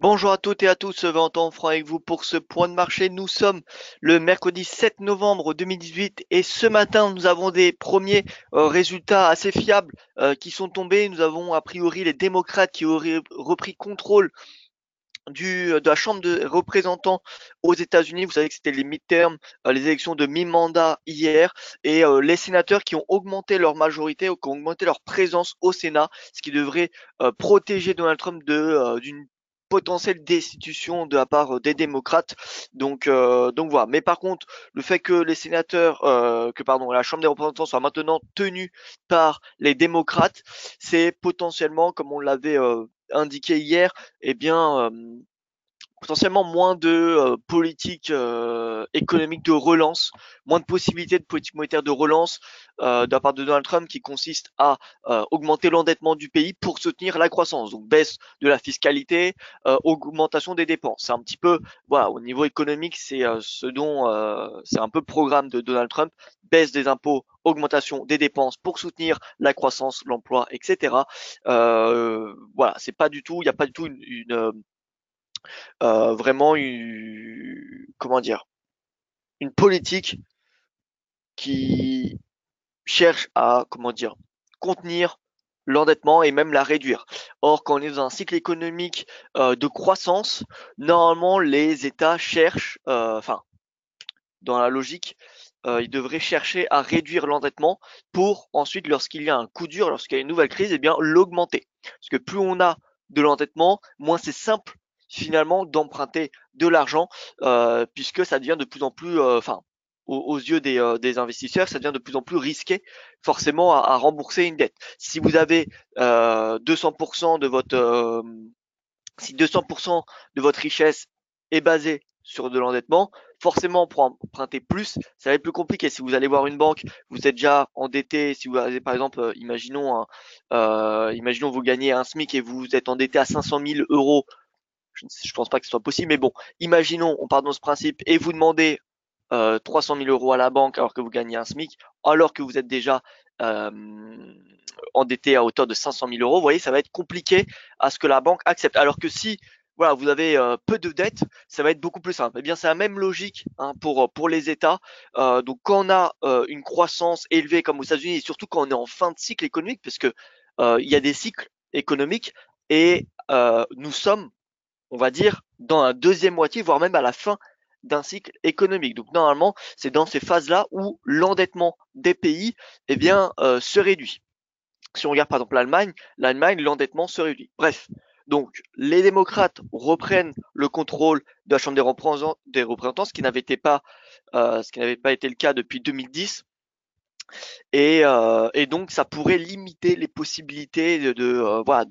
Bonjour à toutes et à tous, Valentin Franc avec vous pour ce point de marché. Nous sommes le mercredi 7 novembre 2018 et ce matin nous avons des premiers résultats assez fiables qui sont tombés. Nous avons a priori les démocrates qui auraient repris contrôle de la Chambre des représentants aux États-Unis. Vous savez que c'était les midterms, les élections de mi-mandat hier, et les sénateurs qui ont augmenté leur majorité ou qui ont augmenté leur présence au Sénat, ce qui devrait protéger Donald Trump d'une potentielle destitution de la part des démocrates. Donc voilà. Mais par contre, le fait que les sénateurs, que pardon, la Chambre des représentants soit maintenant tenue par les démocrates, c'est potentiellement, comme on l'avait indiqué hier, eh bien, potentiellement moins de politique économique de relance, moins de possibilités de politique monétaire de relance de la part de Donald Trump qui consiste à augmenter l'endettement du pays pour soutenir la croissance. Donc baisse de la fiscalité, augmentation des dépenses. C'est un petit peu, voilà, au niveau économique, c'est ce dont c'est un peu le programme de Donald Trump. Baisse des impôts, augmentation des dépenses pour soutenir la croissance, l'emploi, etc. Voilà, c'est pas du tout, il n'y a pas du tout vraiment comment dire, une politique qui cherche à, comment dire, contenir l'endettement et même la réduire. Or, quand on est dans un cycle économique de croissance, normalement les États cherchent, enfin, dans la logique, ils devraient chercher à réduire l'endettement pour ensuite, lorsqu'il y a un coup dur, lorsqu'il y a une nouvelle crise, eh bien l'augmenter. Parce que plus on a de l'endettement, moins c'est simple finalement d'emprunter de l'argent, puisque ça devient de plus en plus, enfin, aux yeux des investisseurs, ça devient de plus en plus risqué forcément à rembourser une dette. Si vous avez 200% de votre, si 200% de votre richesse est basée sur de l'endettement, forcément pour emprunter plus, ça va être plus compliqué. Si vous allez voir une banque, vous êtes déjà endetté. Si vous avez par exemple, imaginons vous gagnez un SMIC et vous êtes endetté à 500 000 euros. Je pense pas que ce soit possible, mais bon, imaginons, on part dans ce principe et vous demandez 300 000 euros à la banque alors que vous gagnez un SMIC, alors que vous êtes déjà euh, endetté à hauteur de 500 000 euros, vous voyez, ça va être compliqué à ce que la banque accepte. Alors que si voilà, vous avez peu de dettes, ça va être beaucoup plus simple. Eh bien, c'est la même logique hein, pour les États. Donc, quand on a une croissance élevée comme aux États-Unis, et surtout quand on est en fin de cycle économique, parce que il y a des cycles économiques et nous sommes, on va dire, dans la deuxième moitié, voire même à la fin d'un cycle économique. Donc normalement, c'est dans ces phases-là où l'endettement des pays eh bien, se réduit. Si on regarde par exemple l'Allemagne, l'endettement se réduit. Bref, donc les démocrates reprennent le contrôle de la Chambre des représentants, ce qui n'avait pas été le cas depuis 2010. Et donc ça pourrait limiter les possibilités voilà,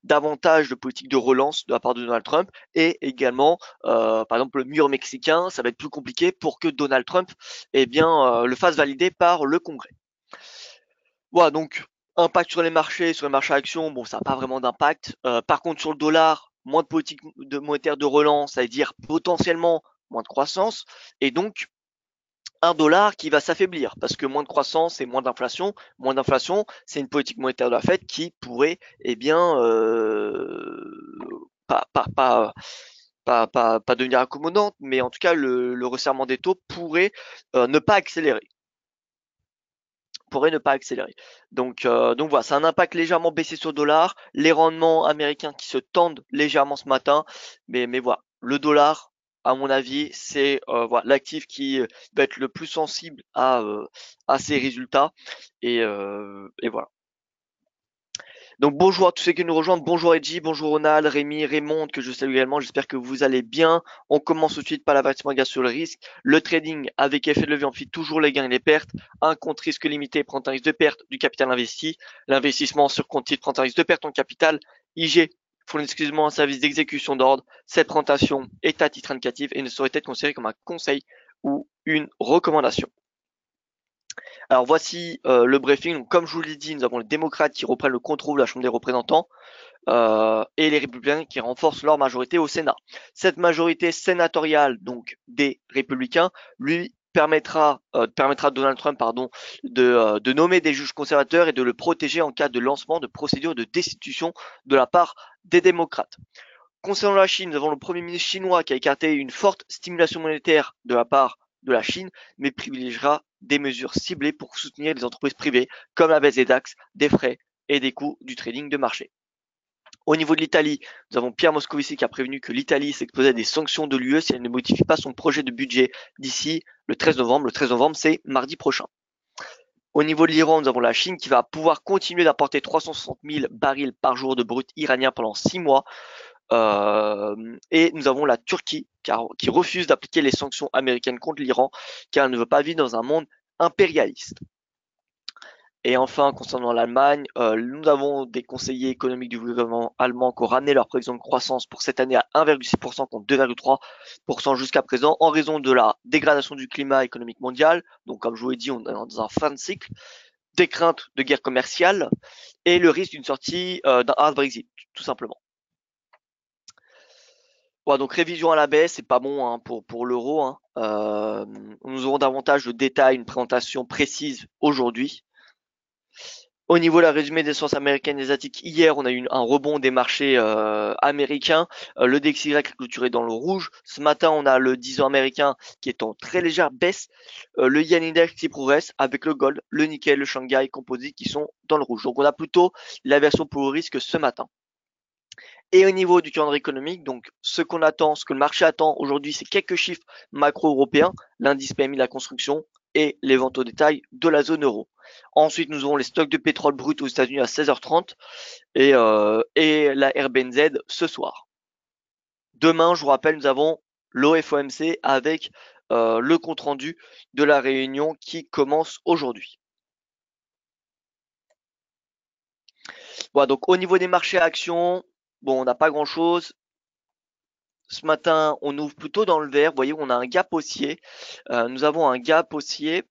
davantage de politique de relance de la part de Donald Trump, et également par exemple le mur mexicain, ça va être plus compliqué pour que Donald Trump eh bien le fasse valider par le Congrès. Voilà, donc impact sur les marchés actions, bon, ça n'a pas vraiment d'impact. Par contre, sur le dollar, moins de politique de monétaire de relance, ça veut dire potentiellement moins de croissance, et donc un dollar qui va s'affaiblir parce que moins de croissance et moins d'inflation, c'est une politique monétaire de la Fed qui pourrait, eh bien, pas, pas, pas, pas devenir accommodante, mais en tout cas, le resserrement des taux ne pas accélérer pourrait ne pas accélérer. Donc voilà, c'est un impact légèrement baissé sur le dollar, les rendements américains qui se tendent légèrement ce matin, mais voilà, le dollar, à mon avis, c'est voilà, l'actif qui va être le plus sensible à ces résultats. Et voilà. Donc bonjour à tous ceux qui nous rejoignent, bonjour Edgy, bonjour Ronald, Rémi, Raymond, que je salue également, j'espère que vous allez bien. On commence tout de suite par l'avertissement gaz sur le risque. Le trading avec effet de levier amplifie toujours les gains et les pertes. Un compte risque limité prend un risque de perte du capital investi. L'investissement sur compte titre prend un risque de perte en capital. IG fournit exclusivement un service d'exécution d'ordre. Cette présentation est à titre indicatif et ne saurait être considérée comme un conseil ou une recommandation. Alors voici le briefing. Donc, comme je vous l'ai dit, nous avons les démocrates qui reprennent le contrôle de la Chambre des représentants et les républicains qui renforcent leur majorité au Sénat. Cette majorité sénatoriale, donc des républicains, lui permettra à Donald Trump de nommer des juges conservateurs et de le protéger en cas de lancement de procédures de destitution de la part des démocrates. Concernant la Chine, nous avons le Premier ministre chinois qui a écarté une forte stimulation monétaire de la part de la Chine, mais privilégiera des mesures ciblées pour soutenir les entreprises privées, comme la baisse des taxes, des frais et des coûts du trading de marché. Au niveau de l'Italie, nous avons Pierre Moscovici qui a prévenu que l'Italie s'exposait à des sanctions de l'UE si elle ne modifie pas son projet de budget d'ici le 13 novembre. Le 13 novembre, c'est mardi prochain. Au niveau de l'Iran, nous avons la Chine qui va pouvoir continuer d'apporter 360 000 barils par jour de brut iranien pendant 6 mois. Et nous avons la Turquie qui refuse d'appliquer les sanctions américaines contre l'Iran car elle ne veut pas vivre dans un monde impérialiste. Et enfin, concernant l'Allemagne, nous avons des conseillers économiques du gouvernement allemand qui ont ramené leur prévision de croissance pour cette année à 1,6% contre 2,3% jusqu'à présent en raison de la dégradation du climat économique mondial. Donc, comme je vous l'ai dit, on est dans un fin de cycle, des craintes de guerre commerciale et le risque d'une sortie d'un hard Brexit, tout simplement. Voilà, donc révision à la baisse, c'est pas bon hein, pour l'euro. Hein. Nous aurons davantage de détails, une présentation précise aujourd'hui. Au niveau de la résumé des sciences américaines et asiatiques, hier, on a eu un rebond des marchés américains. Le DXY clôturé dans le rouge. Ce matin, on a le 10 ans américain qui est en très légère baisse. Le Yen Index qui progresse avec le gold, le nickel, le Shanghai Composite qui sont dans le rouge. Donc, on a plutôt la version pour le risque ce matin. Et au niveau du calendrier économique, donc ce qu'on attend, ce que le marché attend aujourd'hui, c'est quelques chiffres macro-européens, l'indice PMI de la construction et les ventes au détail de la zone euro. Ensuite, nous aurons les stocks de pétrole brut aux États-Unis à 16h30 et la RBNZ ce soir. Demain, je vous rappelle, nous avons l'OFOMC avec le compte-rendu de la réunion qui commence aujourd'hui. Voilà, donc au niveau des marchés actions, bon, on n'a pas grand-chose. Ce matin, on ouvre plutôt dans le vert. Vous voyez, on a un gap haussier. Nous avons un gap haussier.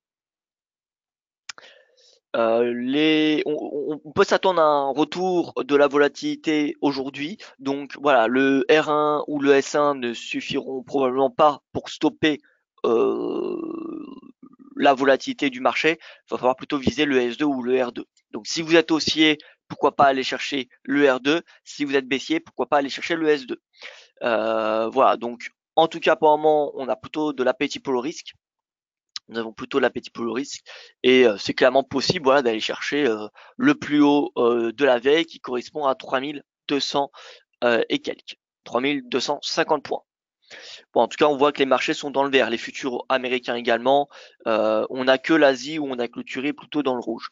On peut s'attendre à un retour de la volatilité aujourd'hui. Donc voilà, le R1 ou le S1 ne suffiront probablement pas pour stopper la volatilité du marché. Il va falloir plutôt viser le S2 ou le R2. Donc si vous êtes haussier, pourquoi pas aller chercher le R2. Si vous êtes baissier, pourquoi pas aller chercher le S2. Voilà, donc en tout cas pour le moment, on a plutôt de l'appétit pour le risque. Nous avons plutôt l'appétit pour le risque et c'est clairement possible voilà, d'aller chercher le plus haut de la veille qui correspond à 3200 et quelques, 3250 points. Bon, en tout cas, on voit que les marchés sont dans le vert, les futurs américains également. On n'a que l'Asie où on a clôturé plutôt dans le rouge.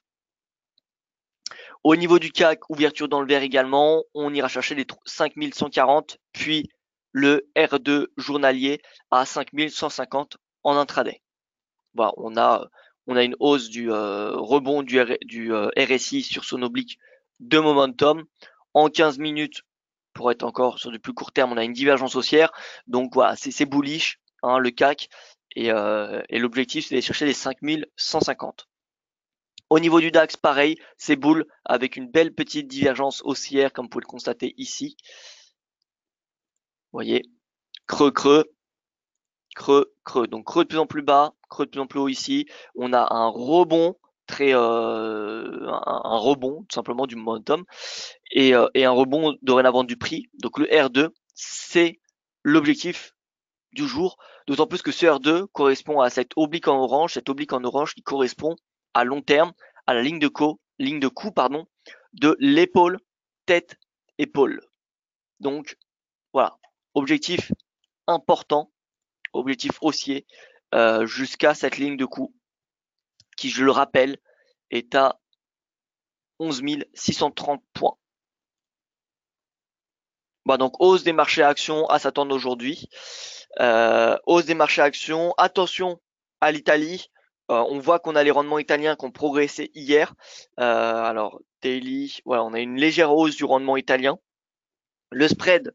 Au niveau du CAC, ouverture dans le vert également, on ira chercher les 5140, puis le R2 journalier à 5150 en intraday. Voilà, on a une hausse du rebond du RSI sur son oblique de momentum. En 15 minutes, pour être encore sur du plus court terme, on a une divergence haussière. Donc voilà, c'est bullish, hein, le CAC. Et l'objectif, c'est d'aller chercher les 5150. Au niveau du DAX, pareil, c'est bull avec une belle petite divergence haussière, comme vous pouvez le constater ici. Vous voyez, creux. Donc creux de plus en plus bas, creux de plus en plus haut ici. On a un rebond un rebond tout simplement du momentum et un rebond dorénavant du prix. Donc le R2, c'est l'objectif du jour, d'autant plus que ce R2 correspond à cette oblique en orange qui correspond à long terme à la ligne de coup de l'épaule, tête, épaule. Donc voilà, objectif important, objectif haussier jusqu'à cette ligne de coup qui, je le rappelle, est à 11 630 points. Bon, donc hausse des marchés actions à s'attendre aujourd'hui. Hausse des marchés actions. Attention à l'Italie. On voit qu'on a les rendements italiens qui ont progressé hier. Alors, daily, voilà, on a une légère hausse du rendement italien. Le spread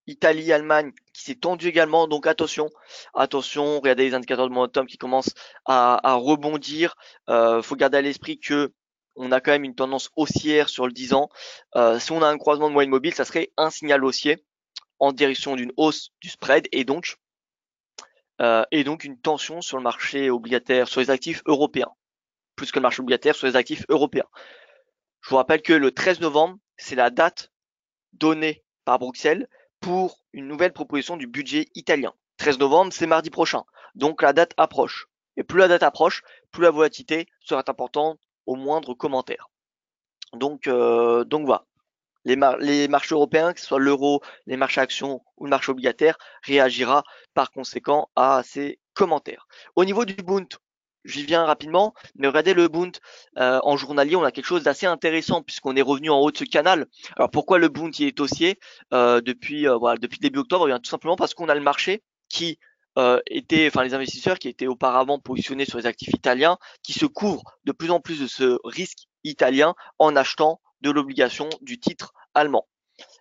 Italie-Allemagne qui s'est tendu également. Donc attention, regardez les indicateurs de momentum qui commencent à rebondir. Faut garder à l'esprit que on a quand même une tendance haussière sur le 10 ans. Si on a un croisement de moyenne mobile, ça serait un signal haussier en direction d'une hausse du spread et donc une tension sur le marché obligataire, sur les actifs européens, plus que le marché obligataire sur les actifs européens. Je vous rappelle que le 13 novembre, c'est la date donnée par Bruxelles pour une nouvelle proposition du budget italien. 13 novembre, c'est mardi prochain. Donc la date approche. Et plus la date approche, plus la volatilité sera importante au moindre commentaire. Donc voilà. Les marchés européens, que ce soit l'euro, les marchés actions ou le marché obligataire, réagira par conséquent à ces commentaires. Au niveau du Bund, j'y viens rapidement, mais regardez le Bund en journalier, on a quelque chose d'assez intéressant puisqu'on est revenu en haut de ce canal. Alors pourquoi le Bund il est haussier depuis début octobre? Eh bien, tout simplement parce qu'on a le marché qui les investisseurs qui étaient auparavant positionnés sur les actifs italiens, qui se couvrent de plus en plus de ce risque italien en achetant de l'obligation du titre allemand.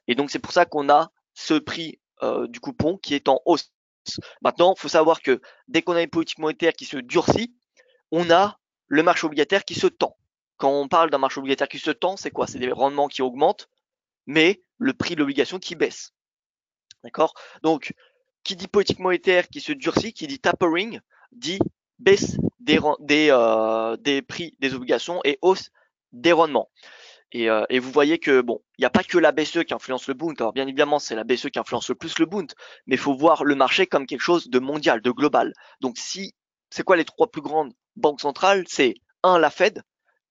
Et donc c'est pour ça qu'on a ce prix du coupon qui est en hausse. Maintenant, il faut savoir que dès qu'on a une politique monétaire qui se durcit, on a le marché obligataire qui se tend. Quand on parle d'un marché obligataire qui se tend, c'est quoi? C'est des rendements qui augmentent, mais le prix de l'obligation qui baisse. D'accord? Donc, qui dit politique monétaire qui se durcit, qui dit tapering, dit baisse des prix des obligations et hausse des rendements. Et vous voyez que bon, il n'y a pas que la BCE qui influence le Bund. Alors bien évidemment, c'est la BCE qui influence le plus le Bund, mais il faut voir le marché comme quelque chose de mondial, de global. Donc c'est quoi les trois plus grandes banques centrales? C'est 1 la Fed,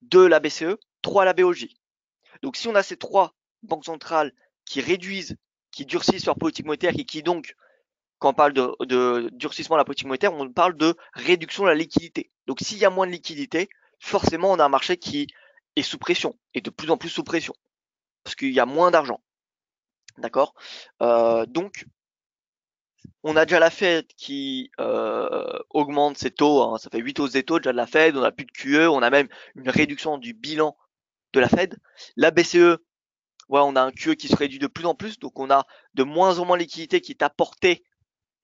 2 la BCE, 3 la BOJ. Donc si on a ces trois banques centrales qui réduisent, qui durcissent leur politique monétaire et qui donc, quand on parle de durcissement de la politique monétaire, on parle de réduction de la liquidité. Donc s'il y a moins de liquidité, forcément on a un marché qui est sous pression et de plus en plus sous pression parce qu'il y a moins d'argent. D'accord? Donc on a déjà la Fed qui augmente ses taux, hein, ça fait 8 hausses des taux déjà de la Fed, on a plus de QE, on a même une réduction du bilan de la Fed. La BCE, ouais, on a un QE qui se réduit de plus en plus, donc on a de moins en moins de liquidité qui est apportée,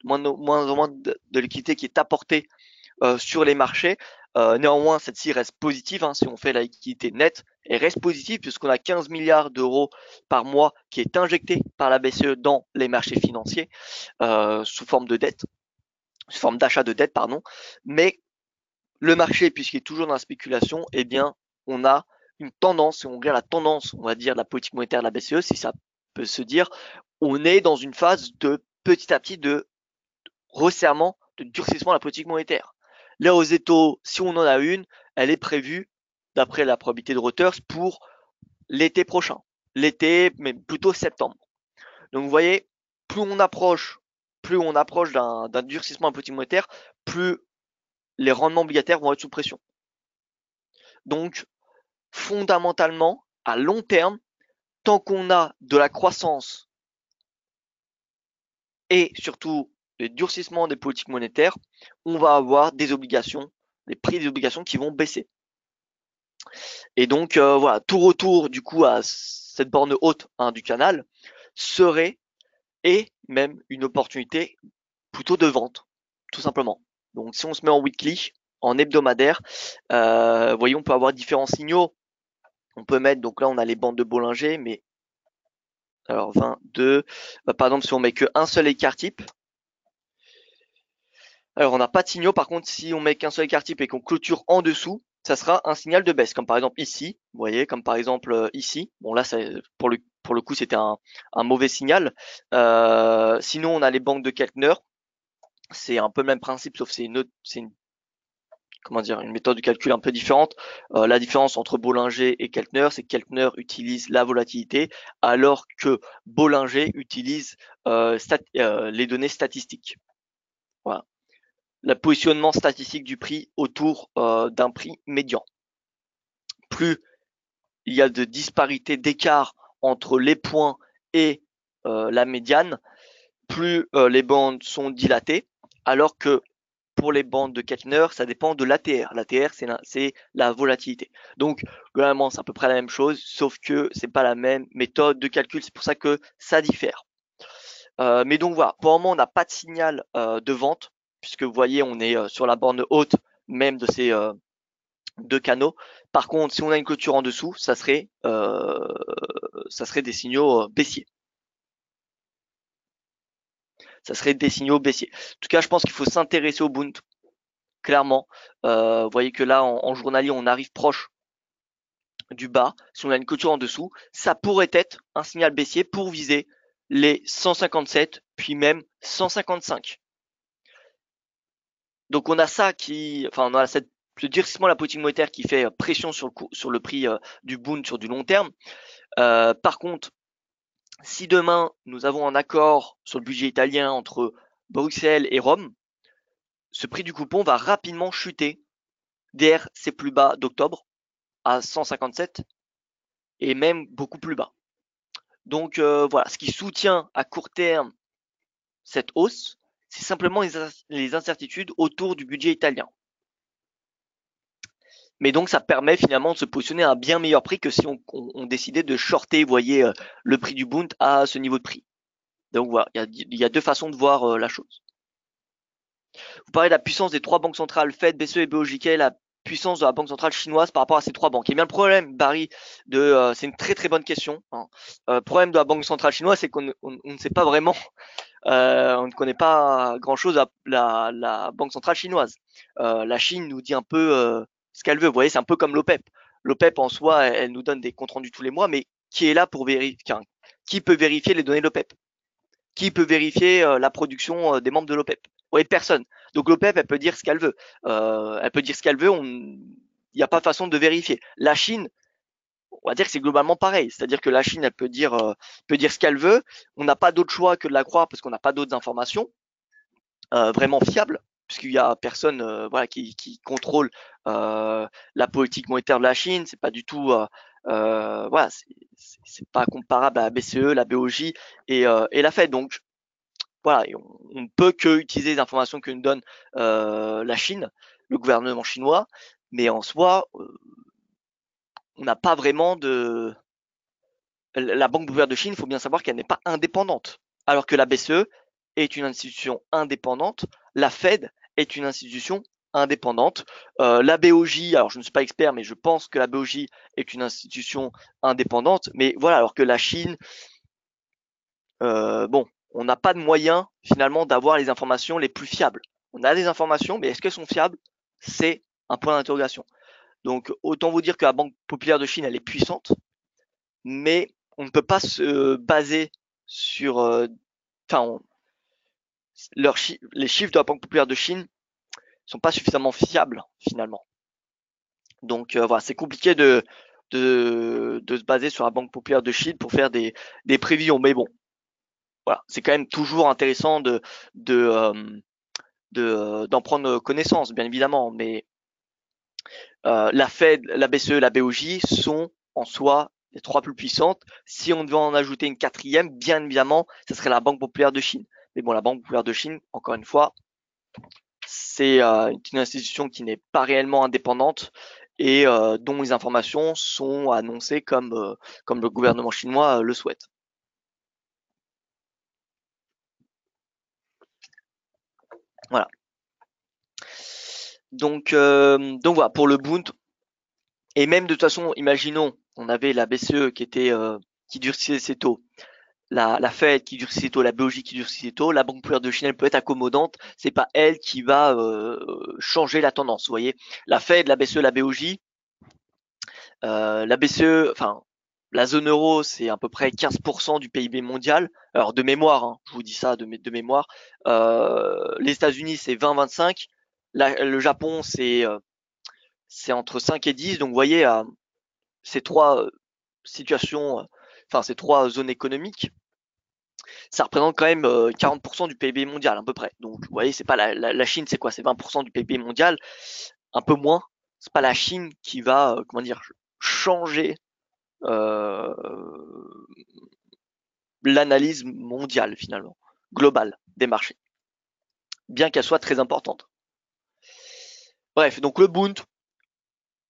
moins en moins de liquidité qui est apportée sur les marchés. Néanmoins, celle-ci reste positive, hein, si on fait la liquidité nette, elle reste positive puisqu'on a 15 milliards d'euros par mois qui est injecté par la BCE dans les marchés financiers sous forme de dette, sous forme d'achat de dette, pardon. Mais le marché, puisqu'il est toujours dans la spéculation, eh bien, on a une tendance, si on regarde la tendance, on va dire, de la politique monétaire de la BCE, si ça peut se dire, on est dans une phase de petit à petit de resserrement, de durcissement de la politique monétaire. Là, aux taux, si on en a une, elle est prévue, d'après la probabilité de Reuters, pour l'été prochain. L'été, mais plutôt septembre. Donc, vous voyez, plus on approche d'un durcissement de la politique monétaire, plus les rendements obligataires vont être sous pression. Donc, fondamentalement, à long terme, tant qu'on a de la croissance et surtout le durcissement des politiques monétaires, on va avoir des obligations, les prix des obligations qui vont baisser. Et donc voilà, tout retour du coup à cette borne haute du canal serait et même une opportunité plutôt de vente, tout simplement. Donc si on se met en weekly, en hebdomadaire, vous voyez, on peut avoir différents signaux. On peut mettre, donc là on a les bandes de Bollinger, mais alors 22, par exemple si on met qu'un seul écart type, alors on n'a pas de signaux. Par contre, si on met qu'un seul écart type et qu'on clôture en dessous, ça sera un signal de baisse, comme par exemple ici, vous voyez, comme par exemple ici. Bon là, pour le coup, c'était un mauvais signal. Sinon, on a les banques de Keltner. C'est un peu le même principe, sauf c'est une comment dire, une méthode de calcul un peu différente. La différence entre Bollinger et Keltner, c'est que Keltner utilise la volatilité, alors que Bollinger utilise les données statistiques. Voilà. Le positionnement statistique du prix autour d'un prix médian. Plus il y a de disparité d'écart entre les points et la médiane, plus les bandes sont dilatées, alors que pour les bandes de Keltner, ça dépend de l'ATR. L'ATR, c'est la volatilité. Donc, globalement, c'est à peu près la même chose, sauf que c'est pas la même méthode de calcul. C'est pour ça que ça diffère. Mais donc voilà, pour le moment, on n'a pas de signal de vente, puisque vous voyez, on est sur la borne haute même de ces deux canaux. Par contre, si on a une clôture en dessous, ça serait des signaux baissiers. Ça serait des signaux baissiers. En tout cas, je pense qu'il faut s'intéresser au Bund, clairement. Vous voyez que là, en journalier, on arrive proche du bas. Si on a une clôture en dessous, ça pourrait être un signal baissier pour viser les 157, puis même 155. Donc on a ça on a ce durcissement de la politique monétaire qui fait pression sur le prix du Bund sur du long terme. Par contre, si demain nous avons un accord sur le budget italien entre Bruxelles et Rome, ce prix du coupon va rapidement chuter vers ses plus bas d'octobre à 157 et même beaucoup plus bas. Donc voilà, ce qui soutient à court terme cette hausse, c'est simplement les incertitudes autour du budget italien. Mais donc ça permet finalement de se positionner à un bien meilleur prix que si on décidait de shorter, vous voyez, le prix du Bund à ce niveau de prix. Donc voilà, il y a deux façons de voir la chose. Vous parlez de la puissance des trois banques centrales, Fed, BCE et BOJ, quelle est la puissance de la banque centrale chinoise par rapport à ces trois banques? Et bien le problème, Barry, c'est une très très bonne question. Hein. Le problème de la banque centrale chinoise, c'est qu'on ne sait pas vraiment, on ne connaît pas grand-chose à la banque centrale chinoise. La Chine nous dit un peu ce qu'elle veut. Vous voyez, c'est un peu comme l'OPEP. L'OPEP en soi, elle nous donne des comptes rendus tous les mois, mais qui est là pour vérifier, qui peut vérifier les données de l'OPEP? Qui peut vérifier la production des membres de l'OPEP? Oui, personne. Donc l'OPEP, elle peut dire ce qu'elle veut. Elle peut dire ce qu'elle veut. Il n'y a pas façon de vérifier. La Chine, on va dire que c'est globalement pareil. C'est-à-dire que la Chine, elle peut dire ce qu'elle veut. On n'a pas d'autre choix que de la croire parce qu'on n'a pas d'autres informations vraiment fiables, puisqu'il y a personne voilà, qui contrôle la politique monétaire de la Chine. C'est pas du tout voilà, c'est pas comparable à la BCE, la BOJ et la Fed. Donc voilà, on ne peut que utiliser les informations que nous donne la Chine, le gouvernement chinois, mais en soi, on n'a pas vraiment de. La Banque populaire de Chine, il faut bien savoir qu'elle n'est pas indépendante, alors que la BCE est une institution indépendante, la Fed est une institution indépendante, la BOJ, alors je ne suis pas expert, mais je pense que la BOJ est une institution indépendante, mais voilà, alors que la Chine, bon, on n'a pas de moyen finalement d'avoir les informations les plus fiables. On a des informations, mais est-ce qu'elles sont fiables? C'est un point d'interrogation. Donc autant vous dire que la Banque populaire de Chine, elle est puissante, mais on ne peut pas se baser sur, enfin, les chiffres de la Banque populaire de Chine sont pas suffisamment fiables finalement. Donc voilà, c'est compliqué de se baser sur la Banque populaire de Chine pour faire des prévisions. Mais bon, voilà, c'est quand même toujours intéressant d'en prendre connaissance, bien évidemment. Mais la Fed, la BCE, la BOJ sont en soi les trois plus puissantes. Si on devait en ajouter une quatrième, bien évidemment, ce serait la Banque populaire de Chine. Mais bon, la Banque populaire de Chine, encore une fois, c'est une institution qui n'est pas réellement indépendante et dont les informations sont annoncées comme le gouvernement chinois le souhaite. Voilà. Donc voilà pour le Bund. Et même de toute façon, imaginons, on avait la BCE qui durcissait ses taux, la Fed qui durcit ses taux, la BOJ qui durcit ses taux, la Banque populaire de Chine elle peut être accommodante, c'est pas elle qui va changer la tendance. Vous voyez, la Fed, la BCE, la BOJ, la BCE, enfin la zone euro, c'est à peu près 15% du PIB mondial. Alors de mémoire, hein, je vous dis ça de mémoire. Les États-Unis, c'est 20-25. Le Japon, c'est entre 5 et 10. Donc vous voyez, ces trois situations, enfin ces trois zones économiques, ça représente quand même 40% du PIB mondial à peu près. Donc vous voyez, c'est pas la Chine, c'est quoi? C'est 20% du PIB mondial, un peu moins. C'est pas la Chine qui va, comment dire, changer euh, l'analyse mondiale finalement, globale des marchés, bien qu'elle soit très importante. Bref, donc le Bund,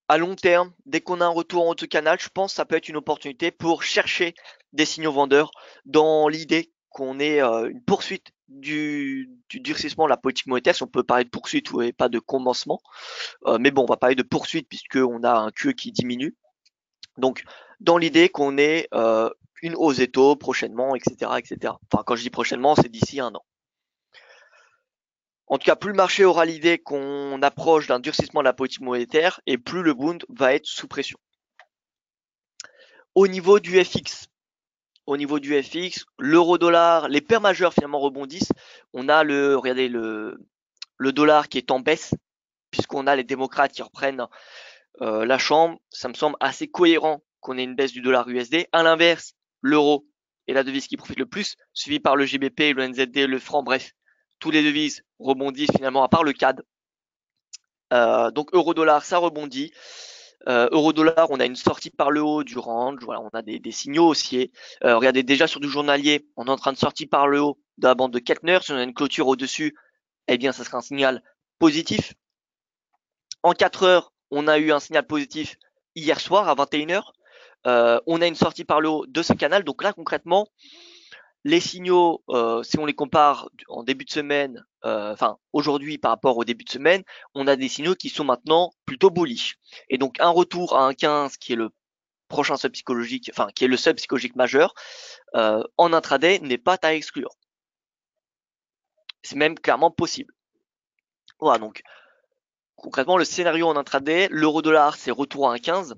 à long terme, dès qu'on a un retour en haut de canal, je pense que ça peut être une opportunité pour chercher des signaux vendeurs dans l'idée qu'on ait une poursuite du durcissement de la politique monétaire, si on peut parler de poursuite ou pas de commencement. Mais bon, on va parler de poursuite puisqu'on a un QE qui diminue. Donc, dans l'idée qu'on ait une hausse des taux prochainement, etc., etc. Enfin, quand je dis prochainement, c'est d'ici un an. En tout cas, plus le marché aura l'idée qu'on approche d'un durcissement de la politique monétaire et plus le Bund va être sous pression. Au niveau du FX, au niveau du FX, l'euro-dollar, les paires majeures finalement rebondissent. On a regardez le dollar qui est en baisse, puisqu'on a les démocrates qui reprennent la chambre. Ça me semble assez cohérent qu'on ait une baisse du dollar USD. À l'inverse, l'euro est la devise qui profite le plus, suivi par le GBP, le NZD, le franc, bref, tous les devises rebondissent finalement, à part le CAD. Donc euro-dollar, ça rebondit. Euro-dollar, on a une sortie par le haut du range, voilà, on a des signaux haussiers. Regardez, déjà sur du journalier, on est en train de sortir par le haut de la bande de Keltner. Si on a une clôture au-dessus, eh bien, ça sera un signal positif. En 4 heures, on a eu un signal positif hier soir à 21h. On a une sortie par le haut de ce canal. Donc là, concrètement, les signaux, si on les compare en début de semaine, enfin aujourd'hui par rapport au début de semaine, on a des signaux qui sont maintenant plutôt bullish. Et donc un retour à 1,15 qui est le prochain sub psychologique, enfin qui est le sub psychologique majeur, en intraday n'est pas à exclure. C'est même clairement possible. Voilà, donc concrètement le scénario en intraday, l'euro-dollar c'est retour à 1,15.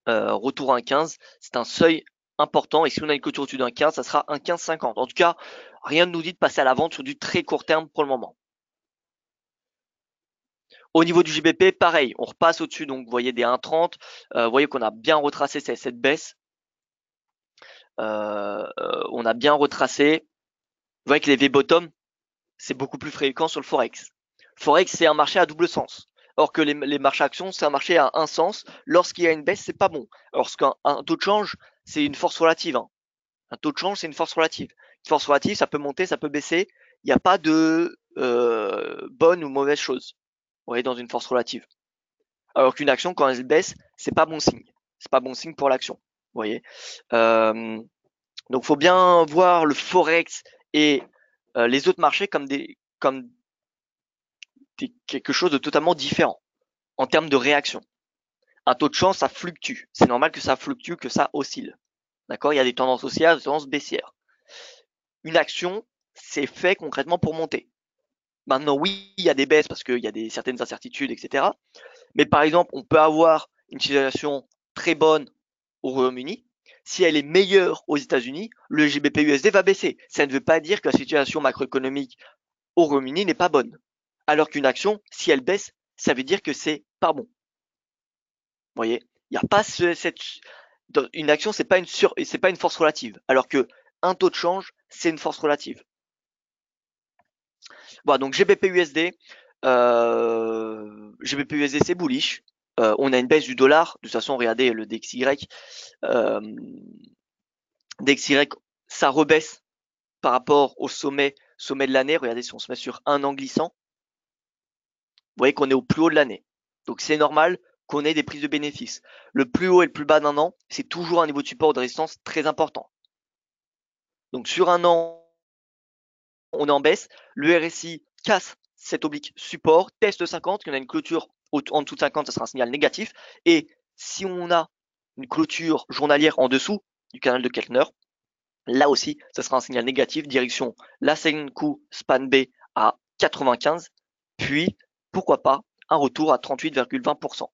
Retour à 1,15, c'est un seuil important, et si on a une clôture au-dessus d'un 15, ça sera un 15,50. En tout cas, rien ne nous dit de passer à la vente sur du très court terme pour le moment. Au niveau du JBP, pareil, on repasse au-dessus, donc vous voyez des 1,30, vous voyez qu'on a bien retracé cette baisse, on a bien retracé, vous voyez que les V-bottom, c'est beaucoup plus fréquent sur le Forex. Forex, c'est un marché à double sens. Or que les marchés actions, c'est un marché à un sens. Lorsqu'il y a une baisse, c'est pas bon. Lorsqu'un taux de change, c'est une force relative. Hein. Un taux de change, c'est une force relative. Une force relative, ça peut monter, ça peut baisser. Il n'y a pas de bonne ou mauvaise chose. Vous voyez, dans une force relative. Alors qu'une action, quand elle baisse, c'est pas bon signe. C'est pas bon signe pour l'action. Vous voyez. Donc, faut bien voir le forex et les autres marchés comme quelque chose de totalement différent en termes de réaction. Un taux de change, ça fluctue. C'est normal que ça fluctue, que ça oscille. D'accord. Il y a des tendances haussières, des tendances baissières. Une action, c'est fait concrètement pour monter. Maintenant, oui, il y a des baisses parce qu'il y a certaines incertitudes, etc. Mais par exemple, on peut avoir une situation très bonne au Royaume-Uni. Si elle est meilleure aux États-Unis, le GBP/USD va baisser. Ça ne veut pas dire que la situation macroéconomique au Royaume-Uni n'est pas bonne. Alors qu'une action, si elle baisse, ça veut dire que c'est pas bon. Vous voyez, il n'y a pas une action, c'est pas une force relative. Alors que un taux de change, c'est une force relative. Voilà, donc GBP/USD, GBP/USD c'est bullish. On a une baisse du dollar. De toute façon, regardez le DXY. DXY, ça rebaisse par rapport au sommet de l'année. Regardez si on se met sur un an glissant. Vous voyez qu'on est au plus haut de l'année. Donc c'est normal qu'on ait des prises de bénéfices. Le plus haut et le plus bas d'un an, c'est toujours un niveau de support ou de résistance très important. Donc sur un an, on est en baisse. Le RSI casse cet oblique support, teste 50, qu'on a une clôture en dessous de 50, ça sera un signal négatif. Et si on a une clôture journalière en dessous du canal de Keltner, là aussi, ça sera un signal négatif, direction la Senkou span B à 95, puis pourquoi pas un retour à 38,20%.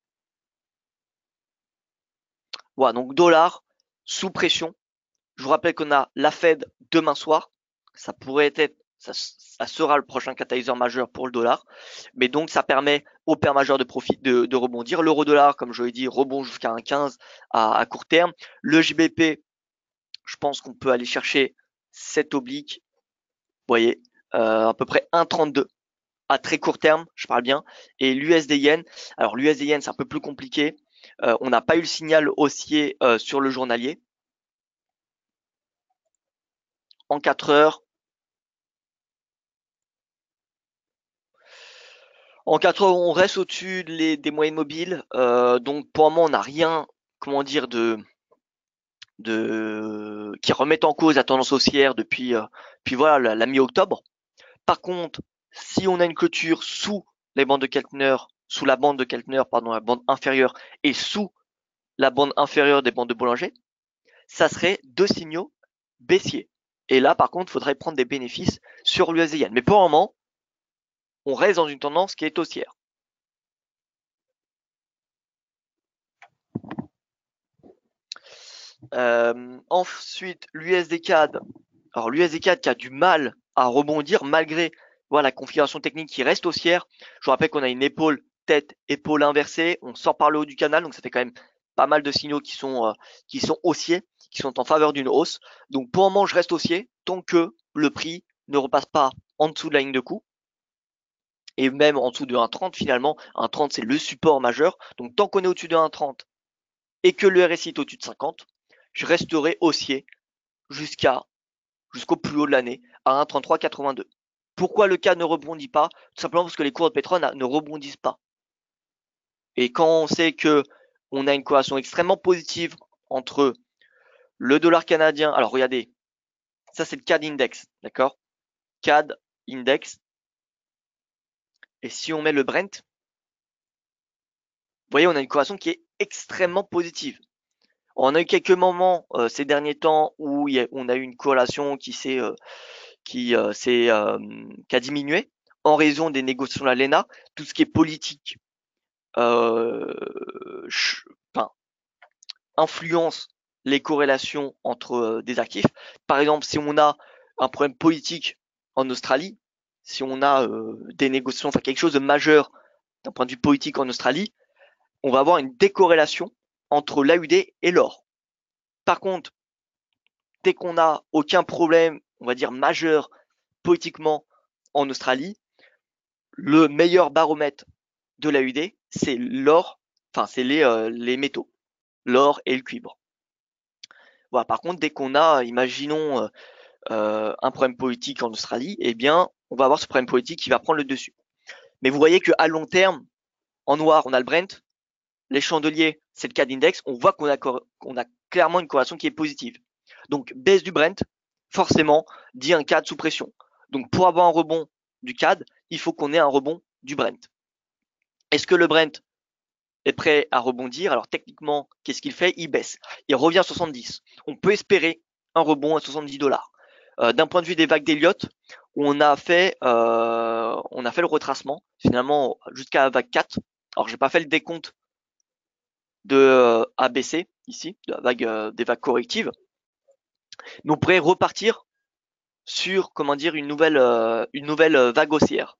Voilà, donc dollar sous pression. Je vous rappelle qu'on a la Fed demain soir. Ça pourrait être, ça sera le prochain catalyseur majeur pour le dollar. Mais donc, ça permet aux paires majeures de profit de rebondir. L'euro-dollar, comme je l'ai dit, rebond jusqu'à 1,15 à court terme. Le JBP, je pense qu'on peut aller chercher cette oblique. Vous voyez, à peu près 1,32 à très court terme, je parle bien. Et l'USD Yen, alors l'USD Yen, c'est un peu plus compliqué. On n'a pas eu le signal haussier sur le journalier. En 4 heures, on reste au-dessus des moyennes mobiles. Donc pour le moment, on n'a rien, comment dire, qui remettent en cause la tendance haussière depuis puis voilà la mi-octobre. Par contre, si on a une clôture sous les bandes de Keltner, sous la bande de Keltner, pardon, la bande inférieure, et sous la bande inférieure des bandes de Bollinger, ça serait deux signaux baissiers. Et là, par contre, il faudrait prendre des bénéfices sur l'USD Yen. Mais pour le moment, on reste dans une tendance qui est haussière. Ensuite, l'USD CAD. Alors l'USD CAD qui a du mal à rebondir malgré voilà, la configuration technique qui reste haussière. Je vous rappelle qu'on a une épaule, tête, épaule inversée. On sort par le haut du canal, donc ça fait quand même pas mal de signaux qui sont haussiers, qui sont en faveur d'une hausse. Donc pour le moment, je reste haussier tant que le prix ne repasse pas en dessous de la ligne de coup. Et même en dessous de 1,30 finalement. 1,30 c'est le support majeur. Donc tant qu'on est au-dessus de 1,30 et que le RSI est au-dessus de 50, je resterai haussier jusqu'au plus haut de l'année à 1,3382. Pourquoi le CAD ne rebondit pas? Tout simplement parce que les cours de pétrole ne rebondissent pas. Et quand on sait que on a une corrélation extrêmement positive entre le dollar canadien, alors regardez, ça c'est le CAD index, d'accord? CAD index. Et si on met le Brent, vous voyez, on a une corrélation qui est extrêmement positive. On a eu quelques moments ces derniers temps où on a eu une corrélation qui a diminué en raison des négociations de la LENA, tout ce qui est politique enfin, influence les corrélations entre des actifs. Par exemple, si on a un problème politique en Australie, si on a des négociations, enfin quelque chose de majeur d'un point de vue politique en Australie, on va avoir une décorrélation entre l'AUD et l'or. Par contre, dès qu'on n'a aucun problème, on va dire majeur politiquement en Australie, le meilleur baromètre de l'AUD, c'est l'or, enfin c'est les métaux, l'or et le cuivre. Voilà, par contre, dès qu'on a, imaginons, un problème politique en Australie, eh bien, on va avoir ce problème politique qui va prendre le dessus. Mais vous voyez qu'à long terme, en noir, on a le Brent, les chandeliers, c'est le CAD index, on voit qu'on a clairement une corrélation qui est positive. Donc, baisse du Brent, forcément, dit un CAD sous pression. Donc, pour avoir un rebond du CAD, il faut qu'on ait un rebond du Brent. Est-ce que le Brent est prêt à rebondir? Alors, techniquement, qu'est-ce qu'il fait? Il baisse. Il revient à 70. On peut espérer un rebond à 70$. D'un point de vue des vagues d'Elliott, on a fait le retracement, finalement, jusqu'à la vague 4. Alors, j'ai pas fait le décompte de ABC, ici, de la vague, des vagues correctives. Mais on pourrait repartir sur, comment dire, une nouvelle vague haussière.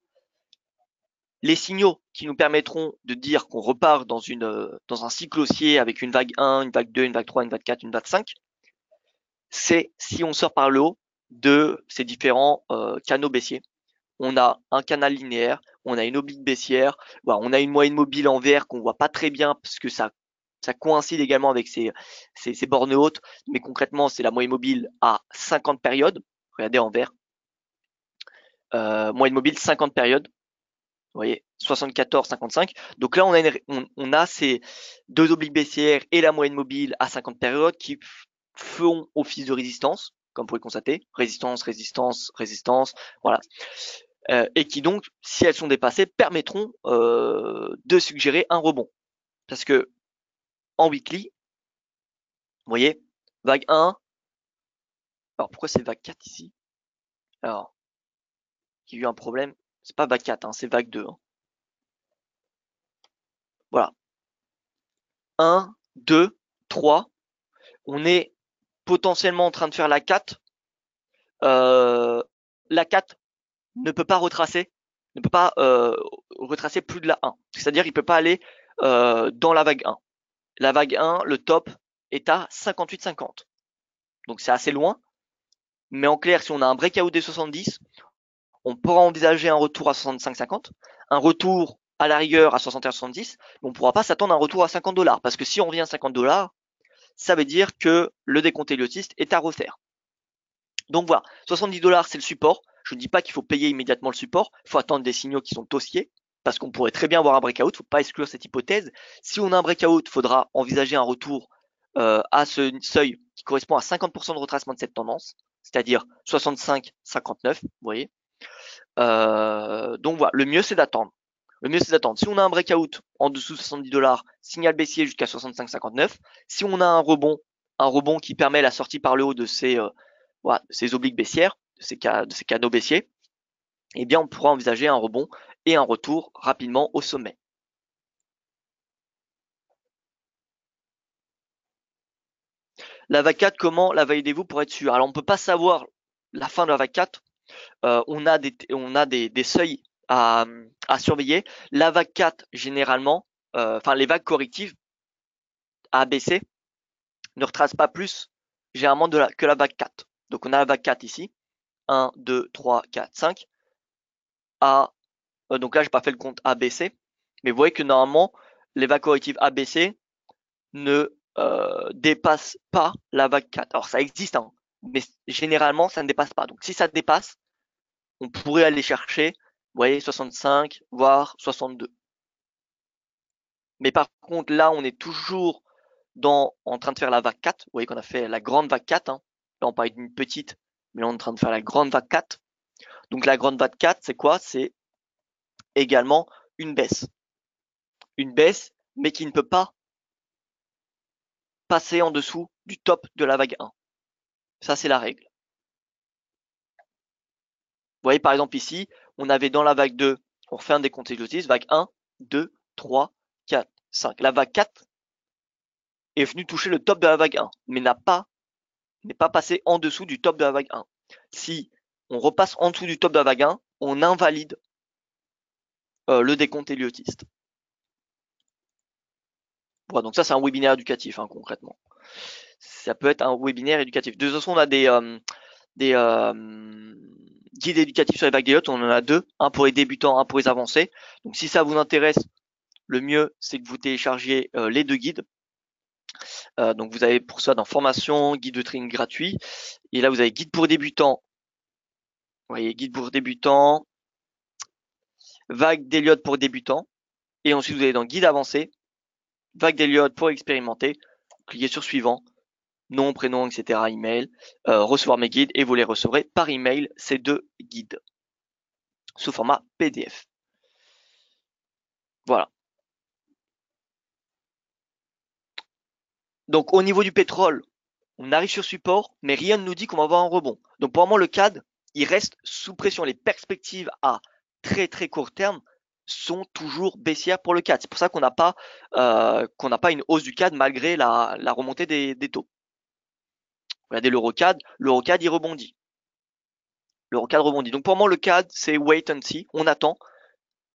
Les signaux qui nous permettront de dire qu'on repart dans un cycle haussier avec une vague 1, une vague 2, une vague 3, une vague 4, une vague 5, c'est si on sort par le haut de ces différents canaux baissiers. On a un canal linéaire, on a une oblique baissière, voilà, on a une moyenne mobile en vert qu'on voit pas très bien parce que ça coïncide également avec ces bornes hautes, mais concrètement c'est la moyenne mobile à 50 périodes. Regardez en vert, moyenne mobile 50 périodes. Vous voyez, 74, 55. Donc là, on a ces deux obliques baissières et la moyenne mobile à 50 périodes qui font office de résistance, comme vous pouvez constater. Résistance, résistance, résistance, voilà. Et qui donc, si elles sont dépassées, permettront de suggérer un rebond. Parce que en weekly, vous voyez, vague 1. Alors pourquoi c'est vague 4 ici? Alors, il y a eu un problème. C'est pas vague 4, hein, c'est vague 2. Hein. Voilà. 1, 2, 3. On est potentiellement en train de faire la 4. La 4 ne peut pas retracer, retracer plus de la 1. C'est-à-dire il peut pas aller dans la vague 1. La vague 1, le top est à 58,50. Donc c'est assez loin. Mais en clair, si on a un breakout des 70, on pourra envisager un retour à 65,50, un retour à la rigueur à 61,70, mais on ne pourra pas s'attendre à un retour à 50$. Parce que si on revient à 50$, ça veut dire que le décompte elliotiste est à refaire. Donc voilà, 70$, c'est le support. Je ne dis pas qu'il faut payer immédiatement le support. Il faut attendre des signaux qui sont haussiers, parce qu'on pourrait très bien avoir un breakout. Il ne faut pas exclure cette hypothèse. Si on a un breakout, il faudra envisager un retour à ce seuil qui correspond à 50% de retracement de cette tendance, c'est-à-dire 65,59, vous voyez. Donc voilà, le mieux c'est d'attendre. Si on a un breakout en dessous de 70$, signal baissier jusqu'à 65,59. Si on a un rebond qui permet la sortie par le haut de ces obliques baissières, de ces canaux baissiers, eh bien on pourra envisager un rebond et un retour rapidement au sommet. La vague 4, comment la validez-vous pour être sûr? Alors, on peut pas savoir la fin de la vague 4. On a des seuils à surveiller. La vague 4, généralement, enfin, les vagues correctives A, B, C ne retracent pas plus généralement que la vague 4. Donc, on a la vague 4 ici. 1, 2, 3, 4, 5. Donc là, j'ai pas fait le compte A, B, C. Mais vous voyez que normalement, les vagues correctives A, B, C ne dépassent pas la vague 4. Alors, ça existe, hein, mais généralement, ça ne dépasse pas. Donc, si ça dépasse, on pourrait aller chercher, vous voyez, 65, voire 62. Mais par contre, là, on est toujours en train de faire la vague 4. Vous voyez qu'on a fait la grande vague 4. Hein. Là, on parlait d'une petite, mais là, on est en train de faire la grande vague 4. Donc, la grande vague 4, c'est quoi? C'est également une baisse. Une baisse, mais qui ne peut pas passer en dessous du top de la vague 1. Ça, c'est la règle. Vous voyez, par exemple, ici, on avait dans la vague 2, on refait un décompte exhaustif, vague 1, 2, 3, 4, 5. La vague 4 est venue toucher le top de la vague 1, mais n'est pas passé en dessous du top de la vague 1. Si on repasse en dessous du top de la vague 1, on invalide le décompte héliotiste. Voilà, donc ça, c'est un webinaire éducatif, hein, concrètement. Ça peut être un webinaire éducatif. De toute façon, on a des guides éducatifs sur les vagues d'Elliott. On en a deux, un pour les débutants, un pour les avancés. Donc si ça vous intéresse, le mieux c'est que vous téléchargiez les deux guides. Donc vous avez pour ça dans formation, guide de training gratuit. Et là vous avez guide pour débutants. Vous voyez, guide pour débutants, vague d'Elliott pour débutants. Et ensuite vous allez dans guide avancé, vague d'Elliott pour expérimenter. Cliquez sur suivant, nom, prénom, etc. Email, recevoir mes guides et vous les recevrez par email ces deux guides sous format PDF. Voilà. Donc au niveau du pétrole, on arrive sur support, mais rien ne nous dit qu'on va avoir un rebond. Donc pour le moment, le CAD, il reste sous pression. Les perspectives à très très court terme sont toujours baissières pour le CAD. C'est pour ça qu'on n'a pas une hausse du CAD malgré la remontée des taux. Regardez l'EuroCAD, l'EuroCAD il rebondit. L'EuroCAD rebondit. Donc pour le moment, le CAD, c'est wait and see. On attend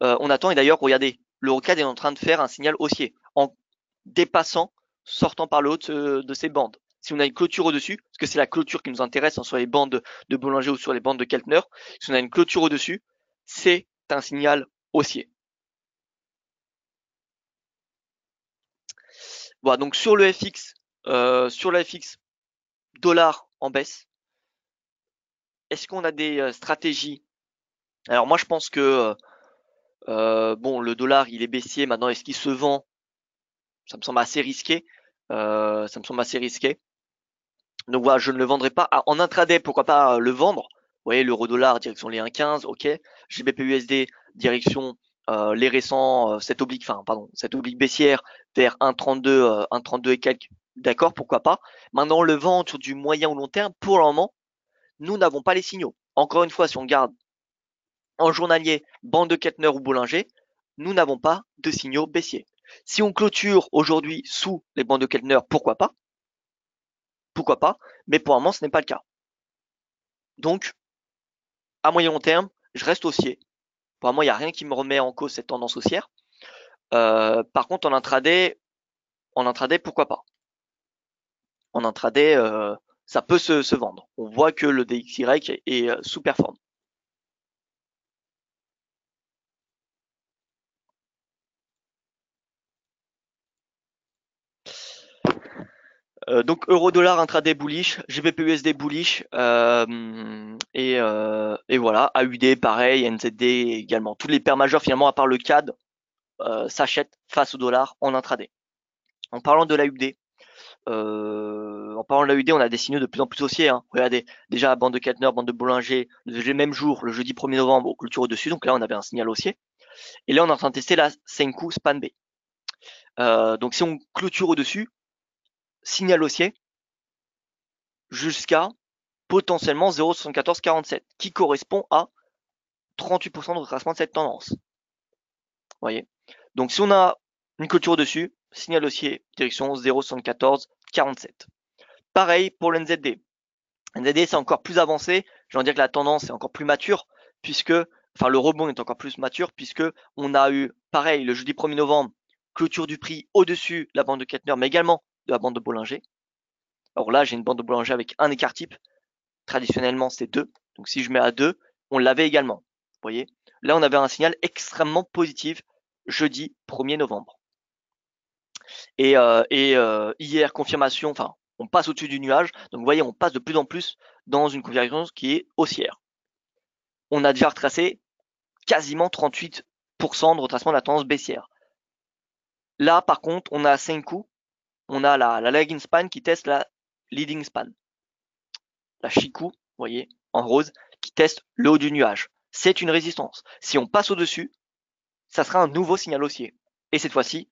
et d'ailleurs, regardez, l'EuroCAD est en train de faire un signal haussier en dépassant, sortant par le haut de ces bandes. Si on a une clôture au-dessus, parce que c'est la clôture qui nous intéresse, hein, sur les bandes de Bollinger ou sur les bandes de Keltner, si on a une clôture au-dessus, c'est un signal haussier. Voilà, donc sur le FX, dollar en baisse. Est-ce qu'on a des stratégies? Alors moi je pense que bon, le dollar il est baissier maintenant. Est-ce qu'il se vend? Ça me semble assez risqué. Donc voilà, je ne le vendrai pas. En intraday, pourquoi pas le vendre? Vous voyez, l'euro-dollar, direction les 1,15, ok. GBP-USD, direction les récents, cette oblique baissière vers 1,32, 1,32 et quelques. D'accord, pourquoi pas. Maintenant, le vendre sur du moyen ou long terme, pour le moment, nous n'avons pas les signaux. Encore une fois, si on garde en journalier, bande de Kettner ou Bollinger, nous n'avons pas de signaux baissiers. Si on clôture aujourd'hui sous les bandes de Kettner, pourquoi pas? Pourquoi pas? Mais pour le moment, ce n'est pas le cas. Donc, à moyen long terme, je reste haussier. Pour le moment, il n'y a rien qui me remet en cause cette tendance haussière. Par contre, en intraday, pourquoi pas? En intraday, ça peut se vendre. On voit que le DXY est sous-performe. Donc euro-dollar intraday bullish, GBP-USD bullish, et voilà, AUD pareil, NZD également. Tous les paires majeures finalement à part le CAD s'achètent face au dollar en intraday. En parlant de l'AUD, on a des signaux de plus en plus haussiers. Hein. Regardez, déjà bande de Kettner, bande de Bollinger, le même jour, le jeudi 1er novembre, au clôture au-dessus, donc là on avait un signal haussier. Et là on est en train de tester la Senkou Span B. Donc si on clôture au-dessus, signal haussier, jusqu'à potentiellement 0,7447, qui correspond à 38% de retracement de cette tendance. Vous voyez. Donc si on a une clôture au-dessus, signal haussier, direction 0,7447. Pareil pour le NZD. NZD, c'est encore plus avancé. Je veux dire que la tendance est encore plus mature puisque, enfin, le rebond est encore plus mature puisque on a eu, pareil, le jeudi 1er novembre, clôture du prix au-dessus de la bande de Kettner, mais également de la bande de Bollinger. Alors là, j'ai une bande de Bollinger avec un écart type. Traditionnellement, c'est 2. Donc si je mets à 2, on l'avait également. Vous voyez? Là, on avait un signal extrêmement positif jeudi 1er novembre. Et hier, confirmation, enfin, on passe au-dessus du nuage. Donc vous voyez, on passe de plus en plus dans une configuration qui est haussière. On a déjà retracé quasiment 38% de retracement de la tendance baissière. Là, par contre, on a Senkou, on a la lagging span qui teste la leading span. La Chikou, vous voyez, en rose, qui teste le haut du nuage. C'est une résistance. Si on passe au-dessus, ça sera un nouveau signal haussier. Et cette fois-ci,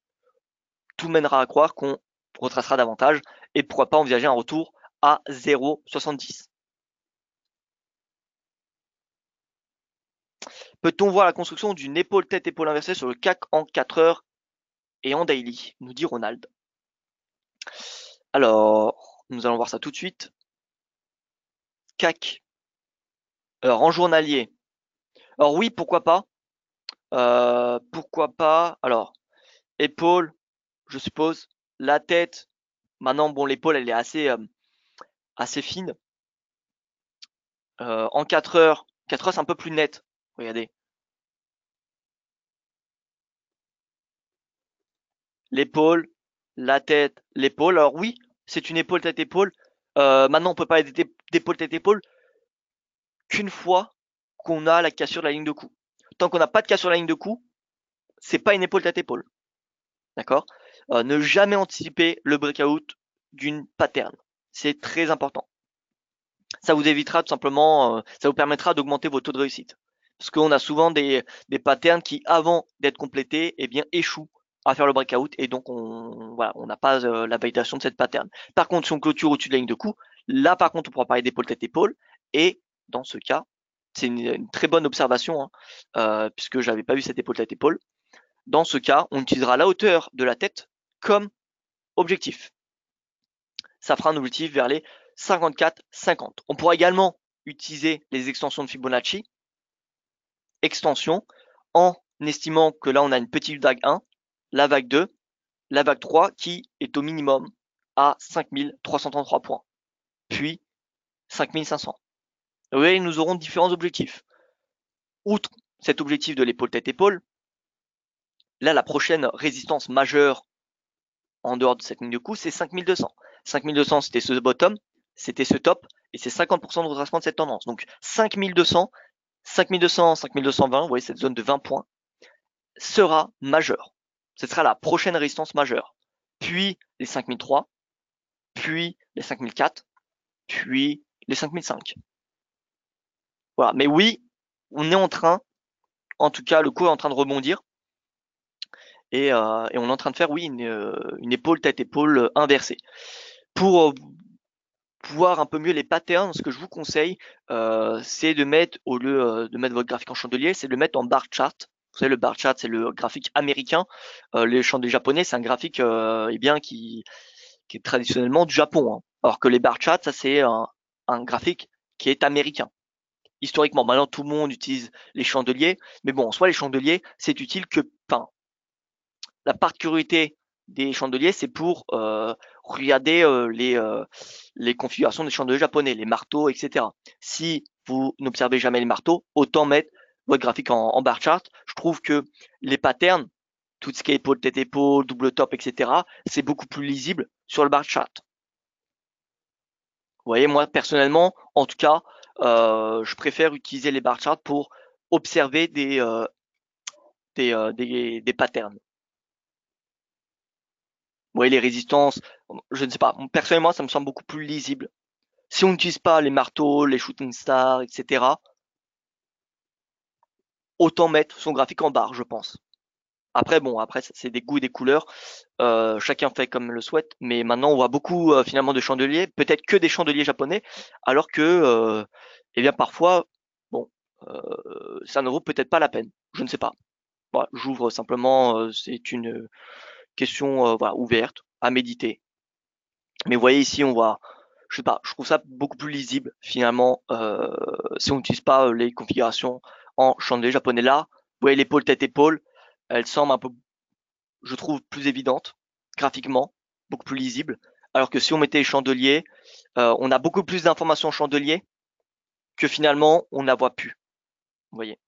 tout mènera à croire qu'on retracera davantage et pourquoi pas envisager un retour à 0,70. Peut-on voir la construction d'une épaule tête-épaule inversée sur le CAC en 4 heures et en daily, nous dit Ronald. Alors, nous allons voir ça tout de suite. CAC. Alors, en journalier. Alors oui, pourquoi pas. Pourquoi pas. Alors, épaule, je suppose. La tête. Maintenant, bon, l'épaule, elle est assez fine. En 4 heures, c'est un peu plus net. Regardez. L'épaule, la tête, l'épaule. Alors oui, c'est une épaule tête-épaule. Maintenant, on peut parler d'épaule tête-épaule qu'une fois qu'on a la cassure de la ligne de cou. Tant qu'on n'a pas de cassure de la ligne de cou, c'est pas une épaule tête-épaule. D'accord? Ne jamais anticiper le breakout d'une pattern. C'est très important. Ça vous évitera tout simplement, ça vous permettra d'augmenter vos taux de réussite. Parce qu'on a souvent des patterns qui, avant d'être complétés, eh bien, échouent à faire le breakout et donc on n'a pas la validation de cette pattern. Par contre, si on clôture au-dessus de la ligne de coup, là par contre on pourra parler d'épaule tête-épaule et dans ce cas, c'est une très bonne observation puisque j'avais pas vu cette épaule tête-épaule. Dans ce cas, on utilisera la hauteur de la tête comme objectif. Ça fera un objectif vers les 54,50. On pourra également utiliser les extensions de Fibonacci, extension, en estimant que là on a une petite vague 1, la vague 2, la vague 3 qui est au minimum à 5333 points, puis 5500. Vous voyez, nous aurons différents objectifs. Outre cet objectif de l'épaule tête-épaule, là la prochaine résistance majeure en dehors de cette ligne de coup, c'est 5200. 5200, c'était ce bottom, c'était ce top, et c'est 50% de retracement de cette tendance. Donc 5200, 5200, 5220, vous voyez cette zone de 20 points, sera majeure. Ce sera la prochaine résistance majeure. Puis les 5003, puis les 5004, puis les 5005. Voilà. Mais oui, on est en train, en tout cas, le cours est en train de rebondir. Et on est en train de faire, oui, une épaule tête-épaule inversée. Pour voir un peu mieux les patterns, ce que je vous conseille, c'est de mettre, au lieu de mettre votre graphique en chandelier, c'est de le mettre en bar chart. Vous savez, le bar chart, c'est le graphique américain. Les chandeliers japonais, c'est un graphique eh bien, qui est traditionnellement du Japon. Hein. Alors que les bar charts, ça c'est un graphique qui est américain. Historiquement, maintenant tout le monde utilise les chandeliers, mais bon, en soi les chandeliers, c'est utile que, enfin, la particularité des chandeliers, c'est pour regarder les configurations des chandeliers japonais, les marteaux, etc. Si vous n'observez jamais les marteaux, autant mettre votre graphique en bar chart. Je trouve que les patterns, tout ce qui est épaule, tête, épaule, double top, etc., c'est beaucoup plus lisible sur le bar chart. Vous voyez, moi personnellement, en tout cas, je préfère utiliser les bar charts pour observer des patterns. Vous voyez, les résistances, je ne sais pas. Personnellement, ça me semble beaucoup plus lisible. Si on n'utilise pas les marteaux, les shooting stars, etc., autant mettre son graphique en barre, je pense. Après, bon, après, c'est des goûts et des couleurs. Chacun fait comme le souhaite. Mais maintenant, on voit beaucoup finalement de chandeliers, peut-être que des chandeliers japonais, alors que, eh bien, parfois, bon, ça ne vaut peut-être pas la peine. Je ne sais pas. Voilà, j'ouvre simplement. C'est une question voilà, ouverte à méditer. Mais vous voyez ici, on voit je sais pas, je trouve ça beaucoup plus lisible finalement si on n'utilise pas les configurations en chandelier japonais. Là, vous voyez l'épaule tête-épaule, elle semble un peu, je trouve, plus évidente graphiquement, beaucoup plus lisible. Alors que si on mettait les chandeliers, on a beaucoup plus d'informations en chandelier que finalement on ne la voit plus. Vous voyez.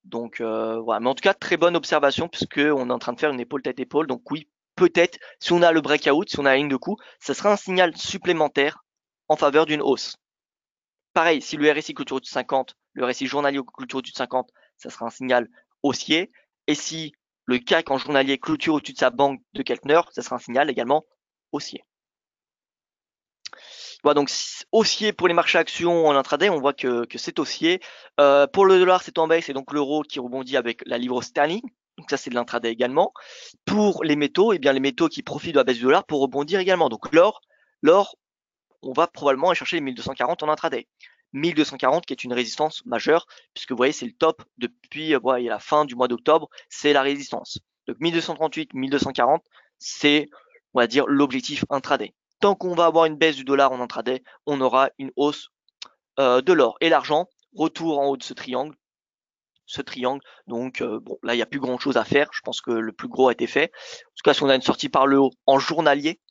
Donc voilà, mais en tout cas très bonne observation puisque on est en train de faire une épaule tête épaule. Donc oui, peut-être si on a le breakout, si on a la ligne de coup, ça sera un signal supplémentaire en faveur d'une hausse. Pareil, si le RSI clôture au-dessus de 50, le RSI journalier clôture au-dessus de 50, ça sera un signal haussier. Et si le CAC en journalier clôture au-dessus de sa banque de Keltner, ça sera un signal également haussier. Voilà, donc haussier pour les marchés actions en intraday, on voit que c'est haussier. Pour le dollar, c'est en baisse et donc l'euro qui rebondit avec la livre sterling. Donc ça, c'est de l'intraday également. Pour les métaux, eh bien les métaux qui profitent de la baisse du dollar pour rebondir également. Donc l'or, on va probablement aller chercher les 1240 en intraday. 1240 qui est une résistance majeure, puisque vous voyez, c'est le top depuis la fin du mois d'octobre, c'est la résistance. Donc 1238, 1240, c'est, on va dire, l'objectif intraday. Tant qu'on va avoir une baisse du dollar en intraday, on aura une hausse de l'or. Et l'argent, retour en haut de ce triangle. Donc bon, là, il n'y a plus grand chose à faire. Je pense que le plus gros a été fait. En tout cas, si on a une sortie par le haut en journalier,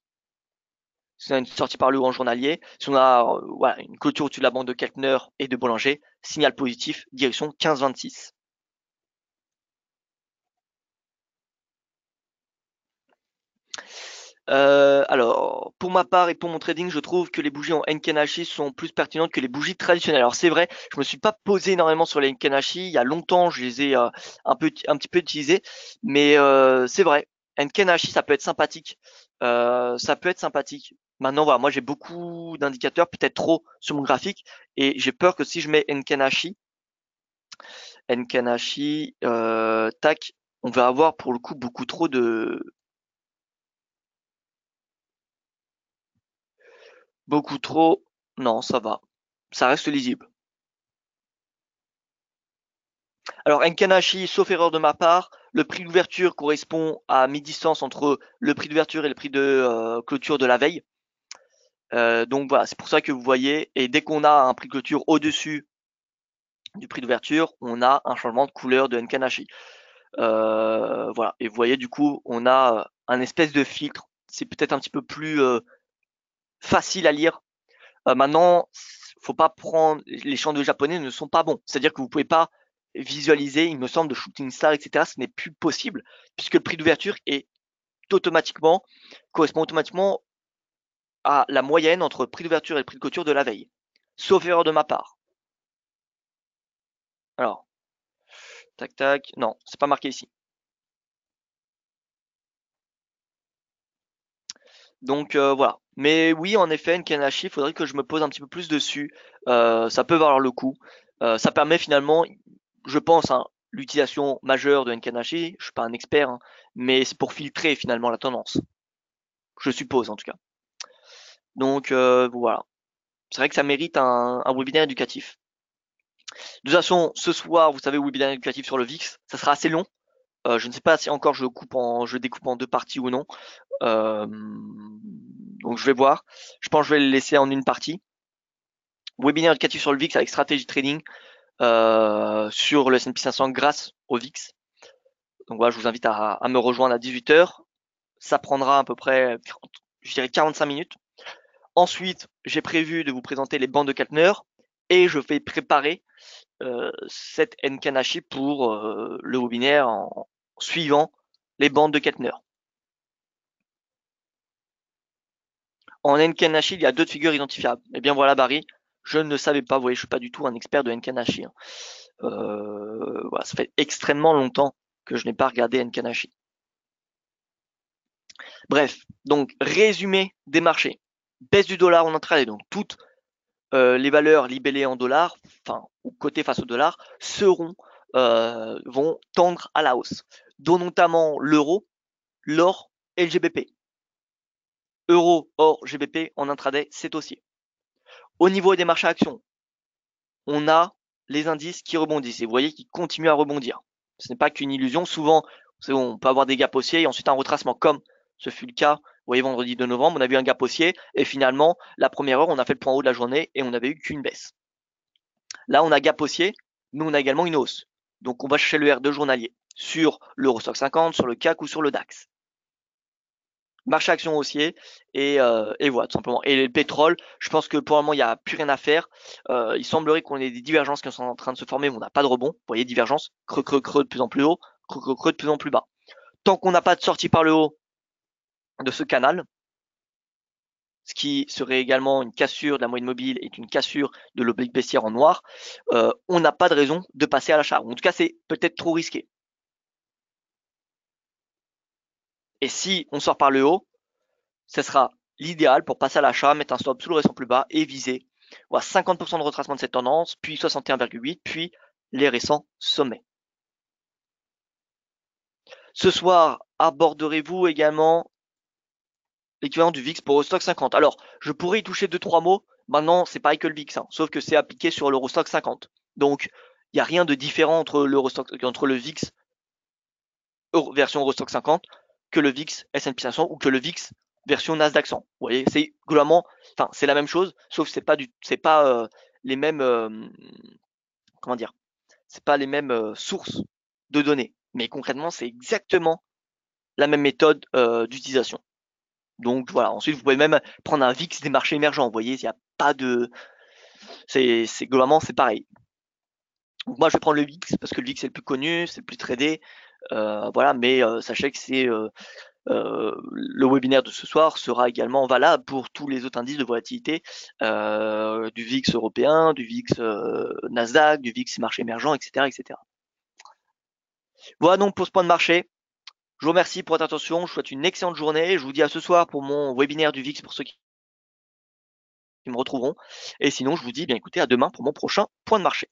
si on a une sortie par le haut en journalier, si on a une clôture au-dessus de la banque de Keltner et de Bollinger, signal positif, direction 15,26. Alors, pour ma part et pour mon trading, je trouve que les bougies en Enkenashi sont plus pertinentes que les bougies traditionnelles. Alors c'est vrai, je me suis pas posé énormément sur les Enkenashi. Il y a longtemps, je les ai un petit peu utilisés, mais c'est vrai, Enkenashi, ça peut être sympathique. Ça peut être sympathique. Maintenant, voilà, moi j'ai beaucoup d'indicateurs, peut-être trop sur mon graphique, et j'ai peur que si je mets Enkenashi, tac, on va avoir pour le coup beaucoup trop. Non, ça va. Ça reste lisible. Alors, Enkenashi, sauf erreur de ma part, le prix d'ouverture correspond à mi-distance entre le prix d'ouverture et le prix de clôture de la veille. Donc voilà, c'est pour ça que vous voyez, et dès qu'on a un prix de clôture au-dessus du prix d'ouverture, on a un changement de couleur de Enkenashi. Voilà, et vous voyez du coup, on a un espèce de filtre. C'est peut-être un petit peu plus facile à lire. Maintenant, faut pas prendre les champs de japonais ne sont pas bons. C'est-à-dire que vous pouvez pas visualiser, il me semble, de shooting star, etc. Ce n'est plus possible puisque le prix d'ouverture correspond automatiquement à la moyenne entre prix d'ouverture et le prix de clôture de la veille. Sauf erreur de ma part. Alors, tac tac, non, c'est pas marqué ici. Donc voilà. Mais oui, en effet, Nkanashi, il faudrait que je me pose un petit peu plus dessus. Ça peut valoir le coup. Ça permet finalement, je pense, hein, l'utilisation majeure de Nkanashi. Je suis pas un expert, hein, mais c'est pour filtrer finalement la tendance. Je suppose en tout cas. Donc voilà. C'est vrai que ça mérite un webinaire éducatif. De toute façon, ce soir, vous savez, webinaire éducatif sur le VIX, ça sera assez long. Je ne sais pas si encore je découpe en deux parties ou non. Euh, donc je vais voir. Je pense que je vais le laisser en une partie. Webinaire éducatif sur le VIX avec stratégie trading sur le S&P 500 grâce au VIX. Donc voilà, je vous invite à me rejoindre à 18h. Ça prendra à peu près, je dirais 45 minutes. Ensuite, j'ai prévu de vous présenter les bandes de Keltner et je vais préparer cette Nkanashi pour le webinaire en suivant les bandes de Keltner. En Nkanashi, il y a deux figures identifiables. Eh bien voilà, Barry, je ne savais pas, vous voyez, je suis pas du tout un expert de Nkanashi. Hein. Voilà, ça fait extrêmement longtemps que je n'ai pas regardé Nkanashi. Bref, donc résumé des marchés. Baisse du dollar en intraday, donc toutes les valeurs libellées en dollars, enfin ou cotées face au dollar, vont tendre à la hausse, dont notamment l'euro, l'or et le GBP. Euro, or, GBP en intraday, c'est haussier. Au niveau des marchés actions, on a les indices qui rebondissent et vous voyez qu'ils continuent à rebondir. Ce n'est pas qu'une illusion. Souvent, on peut avoir des gaps haussiers et ensuite un retracement, comme ce fut le cas voyez, vendredi 2 novembre, on a vu un gap haussier et finalement, la première heure, on a fait le point haut de la journée et on n'avait eu qu'une baisse. Là, on a gap haussier, mais on a également une hausse. Donc, on va chercher le R2 journalier sur l'Eurostoxx 50, sur le CAC ou sur le DAX. Marché action haussier et voilà, tout simplement. Et le pétrole, je pense que pour le moment, il n'y a plus rien à faire. Il semblerait qu'on ait des divergences qui sont en train de se former, mais on n'a pas de rebond. Vous voyez, divergence, creux, creux, creux de plus en plus haut, creux, creux, creux de plus en plus bas. Tant qu'on n'a pas de sortie par le haut de ce canal, ce qui serait également une cassure de la moyenne mobile et une cassure de l'oblique baissière en noir, on n'a pas de raison de passer à l'achat. En tout cas, c'est peut-être trop risqué. Et si on sort par le haut, ce sera l'idéal pour passer à l'achat, mettre un stop sous le récent plus bas et viser voilà, 50% de retracement de cette tendance, puis 61,8, puis les récents sommets. Ce soir, aborderez-vous également l'équivalent du VIX pour Eurostoxx 50. Alors, je pourrais y toucher 2-3 mots. Maintenant, c'est pareil que le VIX, hein, sauf que c'est appliqué sur l'Eurostoxx 50. Donc, il n'y a rien de différent entre le VIX version Eurostoxx 50 que le VIX S&P 500 ou que le VIX version Nasdaq 100. Vous voyez, c'est globalement, enfin, c'est la même chose, sauf que c'est pas les mêmes, comment dire, c'est pas les mêmes sources de données. Mais concrètement, c'est exactement la même méthode d'utilisation. Donc voilà, ensuite vous pouvez même prendre un VIX des marchés émergents, vous voyez, il n'y a pas de. C'est globalement c'est pareil. Donc moi je vais prendre le VIX parce que le VIX est le plus connu, c'est le plus tradé. Voilà, mais sachez que c'est le webinaire de ce soir sera également valable pour tous les autres indices de volatilité du VIX européen, du VIX Nasdaq, du VIX marché émergent, etc., etc. Voilà donc pour ce point de marché. Je vous remercie pour votre attention, je vous souhaite une excellente journée. Je vous dis à ce soir pour mon webinaire du VIX pour ceux qui me retrouveront. Et sinon, je vous dis bien écoutez à demain pour mon prochain point de marché.